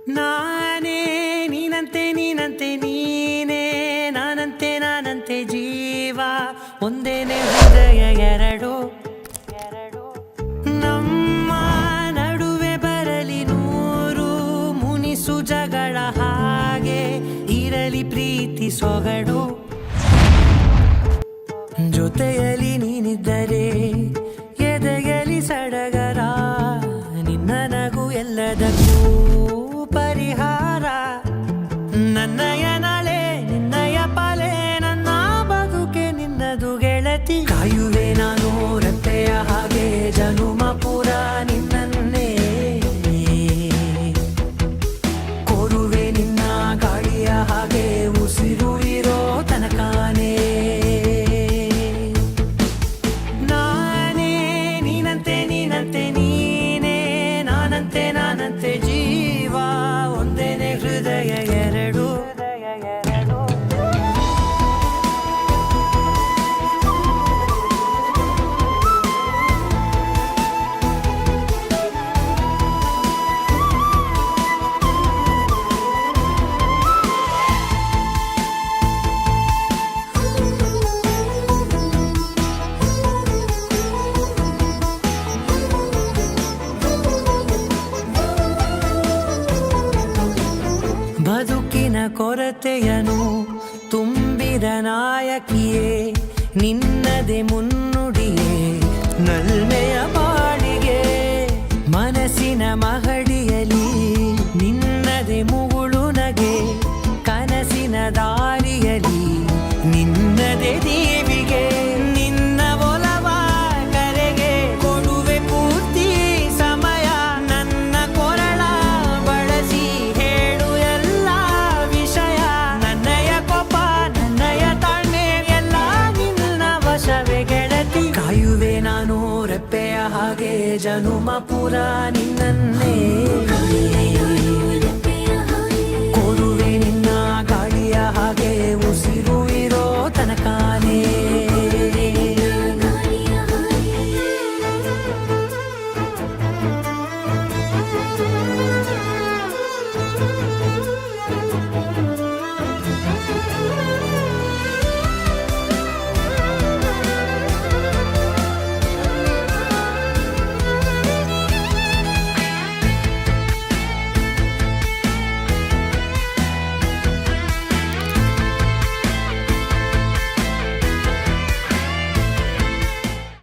ನಾನೇ ನೀನಂತೆ ನೀನಂತೆ ನೀನೇ ನಾನಂತೆ ಜೀವ ಒಂದೇನೆ ಹೃದಯ ಎರಡು ನಮ್ಮ ನಡುವೆ ಬರಲಿ ನೂರು ಮುನಿಸು ಜಗಳ ಹಾಗೆ ಇರಲಿ ಪ್ರೀತಿ ಸೊಗಡು ಜೊತೆಯಲ್ಲಿ ನೀನಿದ್ದರೆ ಎದೆಯಲಿ ಸಡಗರ ನಿನ್ನ ನಗು ಎಲ್ಲದಕ್ಕೂ ಪರಿಹಾರ ನನ್ನಯ ನಾಳೆ ನಿನ್ನಯ ಪಾಲೆ ನನ್ನ ಬದುಕೆ ನಿನ್ನದು ಗೆಳತಿ ಕಾಯುವೆ ನಾನು ರೆಪ್ಪೆಯ ಹಾಗೆ ಜನುಮ ಪುರ ನಿನ್ನನ್ನೇ ಕೋರುವೆ ನಿನ್ನ ಗಾಳಿಯ ಹಾಗೆ ಉಸಿರು ಇರೋ ತನಕಾನೇ ನೀನಂತೆ ನೀನೇ ನಾನಂತೆ ಜೀವ ಒಂದೇನೆ ಹೃದಯ ಎರಡು ಬದುಕಿನ ಕೊರತೆಯನು ತುಂಬಿದ ನಾಯಕಿಯೇ ನಿನ್ನದೆ ಮುನ್ನುಡಿಯೇ ನಲ್ಮೆಯ ಬಾಳಿಗೆ ಮನಸ್ಸಿನ ಮಹಡಿಯಲಿ ನಿನ್ನದೆ ಮುಗುಳು ನಗೆ ಕನಸಿನ ದಾರಿಯಲಿ ನಿನ್ನದೆ ದೇವಿಗೆ ನಿನ್ನ ಒಲವ ಕರೆಗೆ ಕೊಡುವೆ ಪೂರ್ತಿ ಸಮಯ ನನ್ನ ಕೊರಳ ಬಳಸಿ ಹೇಳು ಎಲ್ಲ ವಿಷಯ ನನ್ನಯ ಕೋಪ ನನ್ನಯ ತಾಳ್ಮೆ ಎಲ್ಲ ನಿನ್ನ ವಶವೇ ಗೆಳತಿ ಕಾಯುವೆ ನಾನು ರೆಪ್ಪೆಯ ಹಾಗೆ ಜನುಮ ಪುರ ನಿನ್ನನ್ನೇ